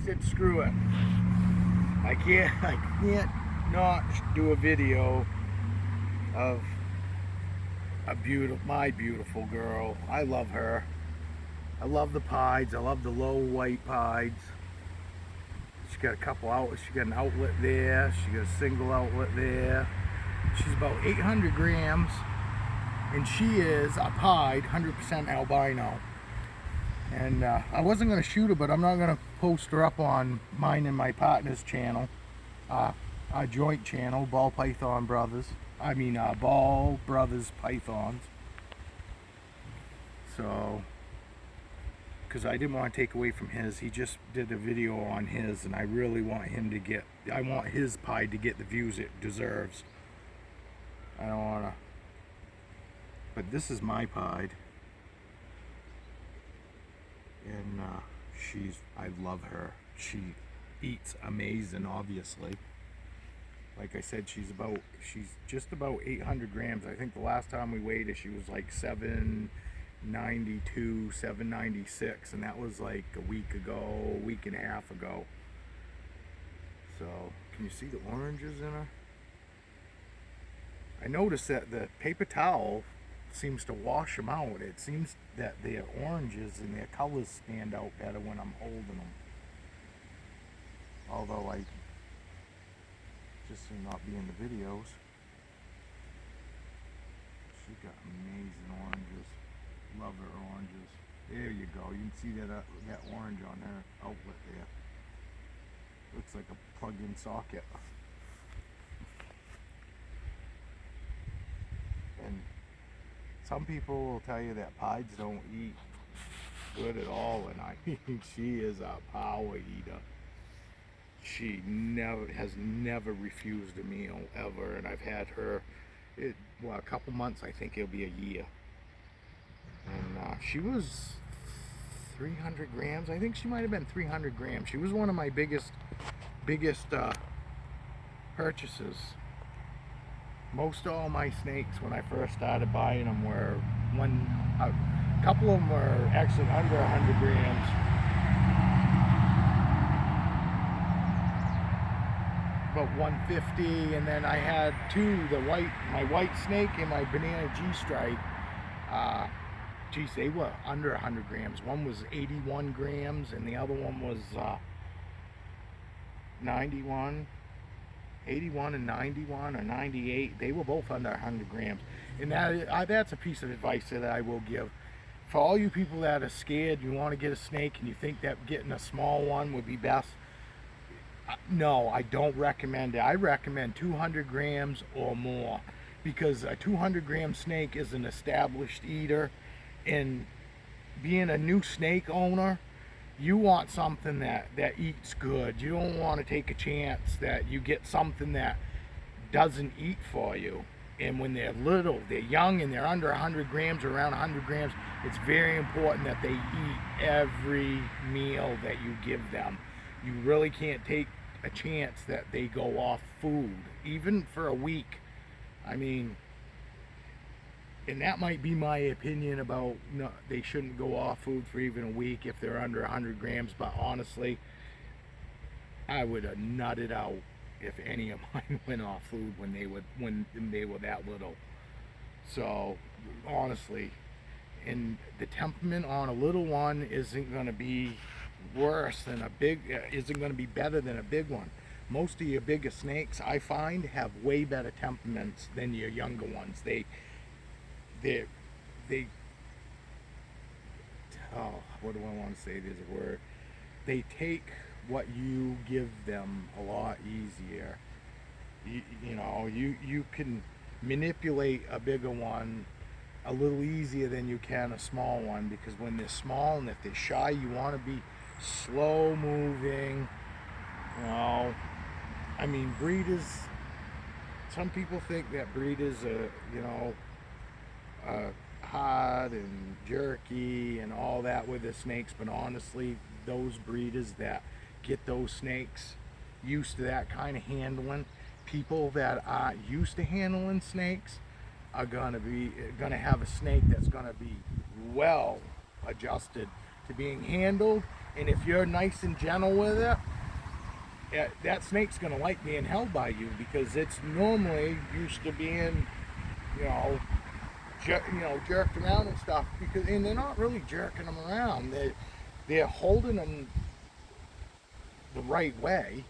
said screw it. I can't not do a video of my beautiful girl. I love her. I love the pieds. I love the low white pieds. She got a couple outlets. She got an outlet there. She got a single outlet there. She's about 800 grams, and she is a pied 100% albino. And I wasn't going to shoot her, but I'm not going to post her up on mine and my partner's channel, our joint channel, Ball Python Brothers. Ball Brothers Pythons. So, because I didn't want to take away from his. He just did a video on his, and I really want him to get, I want his pied to get the views it deserves. I don't want to, but this is my pied. And I love her. She eats amazing, obviously. Like I said, she's just about 800 grams. I think the last time we weighed her, she was like 792, 796, and that was like a week and a half ago. So, can you see the oranges in her? I noticed that the paper towel seems to wash them out. It seems that their oranges and their colors stand out better when I'm holding them. Although I just seem not be in the videos. She got amazing oranges. Love her oranges. There you go. You can see that orange on her outlet there. Looks like a plug-in socket. And some people will tell you that pieds don't eat good at all, and I mean, she is a power eater. She has never refused a meal ever, and I've had her, a couple months. I think it'll be a year. And she was 300 grams. I think she might have been 300 grams. She was one of my biggest purchases. Most all my snakes, when I first started buying them, were a couple of them were actually under 100 grams. About 150, and then I had two, my white snake and my banana G-stripe. Geez, they were under 100 grams. One was 81 grams, and the other one was 81 and 91 or 98. They were both under 100 grams. And that's a piece of advice that I will give. For all you people that are scared, you want to get a snake and you think that getting a small one would be best, no, I don't recommend it. I recommend 200 grams or more, because a 200 gram snake is an established eater, and being a new snake owner, you want something that eats good. You don't want to take a chance that you get something that doesn't eat for you. And when they're little, they're young, and they're under 100 grams or around 100 grams, it's very important that they eat every meal that you give them. You really can't take a chance that they go off food, even for a week. I mean, and that might be my opinion about, no, they shouldn't go off food for even a week if they're under 100 grams, but honestly, I would have nutted out if any of mine went off food when they were that little. So honestly, and the temperament on a little one isn't going to be worse than isn't going to be better than a big one. Most of your bigger snakes, I find, have way better temperaments than your younger ones. What do I want to say? There's a word. They take what you give them a lot easier. You can manipulate a bigger one a little easier than you can a small one, because when they're small and if they're shy, you want to be slow moving. I mean, breeders, some people think that breeders are, hard and jerky and all that with the snakes, but honestly, those breeders that get those snakes used to that kind of handling, people that are used to handling snakes are gonna have a snake that's gonna be well adjusted to being handled And if you're nice and gentle with it, that snake's going to like being held by you, because it's normally used to being, you know, jerked around and stuff. And they're not really jerking them around. They're holding them the right way,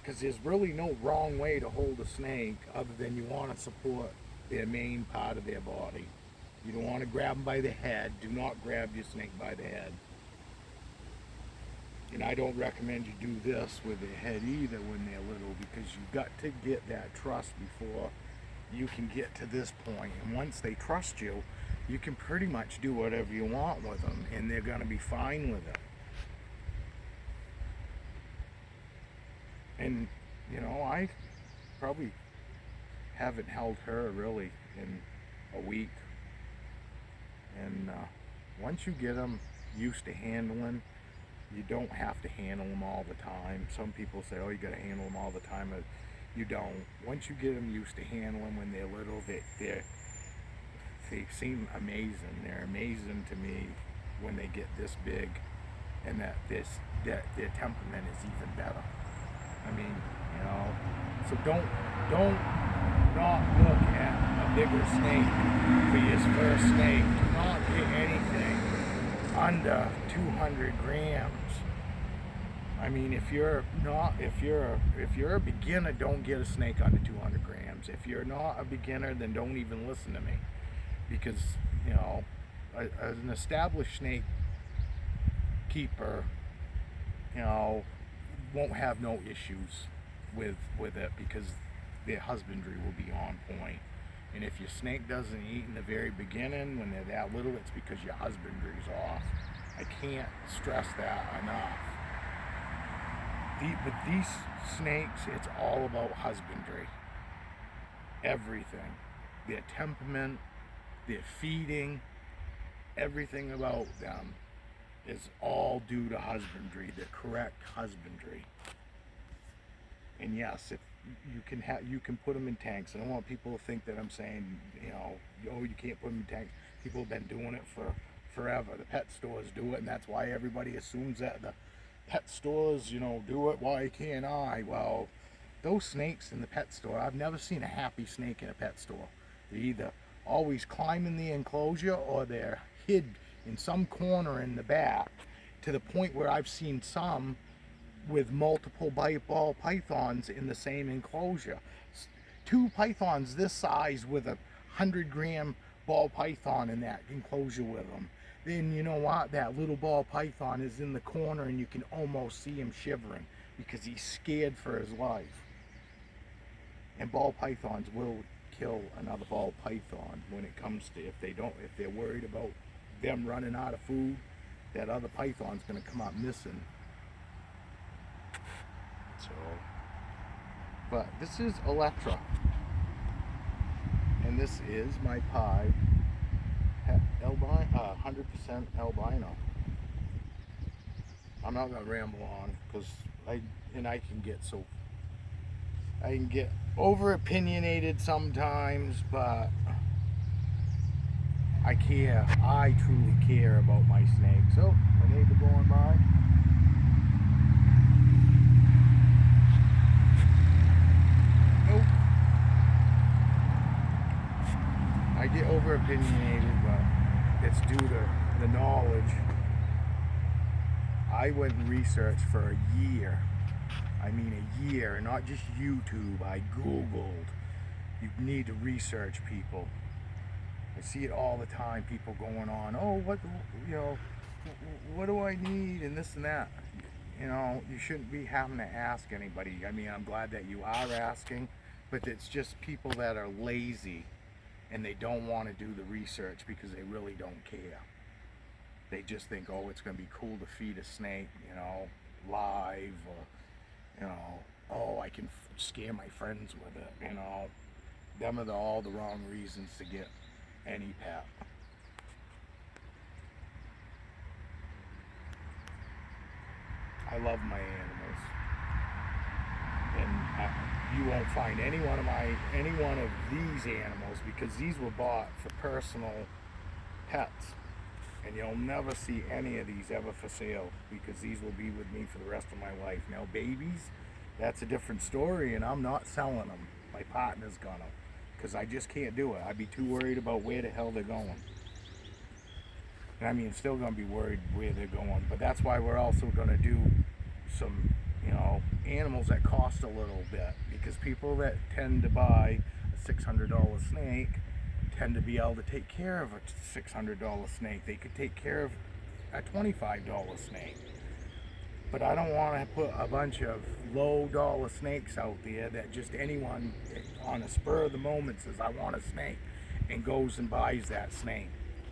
because there's really no wrong way to hold a snake other than you want to support their main part of their body. You don't want to grab them by the head. Do not grab your snake by the head. And I don't recommend you do this with their head either when they're little, because you've got to get that trust before you can get to this point. And once they trust you, you can pretty much do whatever you want with them, and they're going to be fine with it. And, you know, I probably haven't held her really in a week. And once you get them used to handling, you don't have to handle them all the time. Some people say, oh, you got to handle them all the time. You don't. Once you get them used to handling when they're little, they seem amazing. They're amazing to me when they get this big, and that their temperament is even better. I mean, you know, so don't not look at a bigger snake for your first snake. Do not get anything under 200 grams. I mean, if you're a beginner, don't get a snake under 200 grams. If you're not a beginner, then don't even listen to me, because, you know, an established snake keeper, you know, won't have no issues with it, because their husbandry will be on point. And if your snake doesn't eat in the very beginning when they're that little, it's because your husbandry's off. I can't stress that enough. With these snakes, it's all about husbandry. Everything. Their temperament, their feeding, everything about them is all due to husbandry, the correct husbandry. And yes, if you can put them in tanks. I don't want people to think that I'm saying, you know, oh, you can't put them in tanks. People have been doing it for forever. The pet stores do it, and that's why everybody assumes that the pet stores, you know, do it. Why can't I? Well, those snakes in the pet store, I've never seen a happy snake in a pet store. They're either always climbing the enclosure, or they're hid in some corner in the back, to the point where I've seen some with multiple ball pythons in the same enclosure. Two pythons this size with a 100-gram ball python in that enclosure with them. Then you know what? That little ball python is in the corner, and you can almost see him shivering because he's scared for his life. And ball pythons will kill another ball python when it comes to, if they're worried about them running out of food, that other python's going to come up missing. So, but this is Electra, and this is my pied albino, 100% albino. I'm not gonna ramble on, because I can get over opinionated sometimes, but I care. I truly care about my snakes. So, my neighbor going by. Nope. I get over opinionated, but it's due to the knowledge. I went and researched for a year. I mean a year, and not just YouTube. I Googled. You need to research, people. I see it all the time, people going on, oh, what do I need, and this and that. You know, you shouldn't be having to ask anybody. I mean, I'm glad that you are asking, but it's just people that are lazy, and they don't want to do the research because they really don't care. They just think, oh, it's going to be cool to feed a snake, you know, live, or, you know, oh, I can scare my friends with it, you know. Them are all the wrong reasons to get any pet. I love my animals, and you won't find any one of these animals, because these were bought for personal pets, And you'll never see any of these ever for sale, because these will be with me for the rest of my life. Now babies, that's a different story, and I'm not selling them. My partner's gonna, because I just can't do it. I'd be too worried about where the hell they're going. And I mean, still gonna be worried where they're going, but that's why we're also gonna do some, you know, animals that cost a little bit, because people that tend to buy a $600 snake tend to be able to take care of a $600 snake. They could take care of a $25 snake. But I don't want to put a bunch of low dollar snakes out there that just anyone on a spur of the moment says, I want a snake, and goes and buys that snake,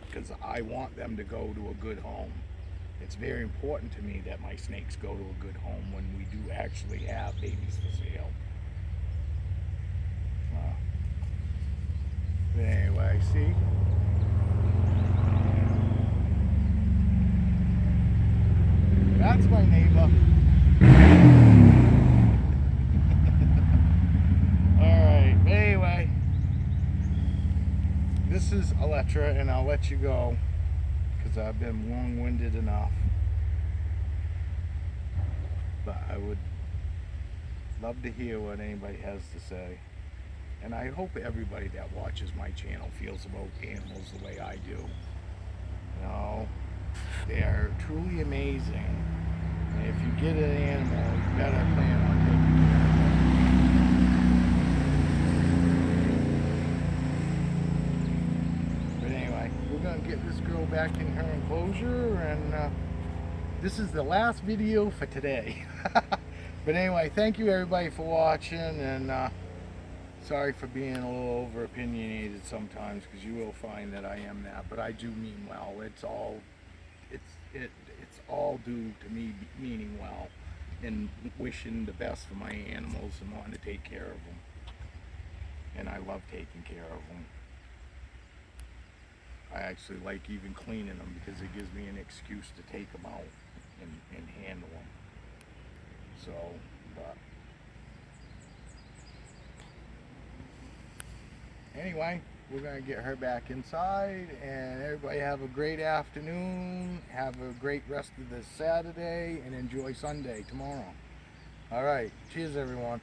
because I want them to go to a good home. It's very important to me that my snakes go to a good home when we do actually have babies for sale. But anyway, see? That's my neighbor. Alright, anyway. This is Electra, and I'll let you go, because I've been long-winded enough. But I would love to hear what anybody has to say. And I hope everybody that watches my channel feels about animals the way I do. You know, they are truly amazing. And if you get an animal, you better plan on taking care of it. But anyway, we're going to get this girl back in her enclosure, and this is the last video for today. But anyway, thank you everybody for watching, and sorry for being a little over opinionated sometimes, because you will find that I am that, but I do mean well. It's all due to me meaning well and wishing the best for my animals and wanting to take care of them. And I love taking care of them. I actually like even cleaning them, because it gives me an excuse to take them out and handle them. So, but anyway, we're going to get her back inside, and everybody have a great afternoon, have a great rest of the Saturday, and enjoy Sunday tomorrow. Alright, cheers everyone.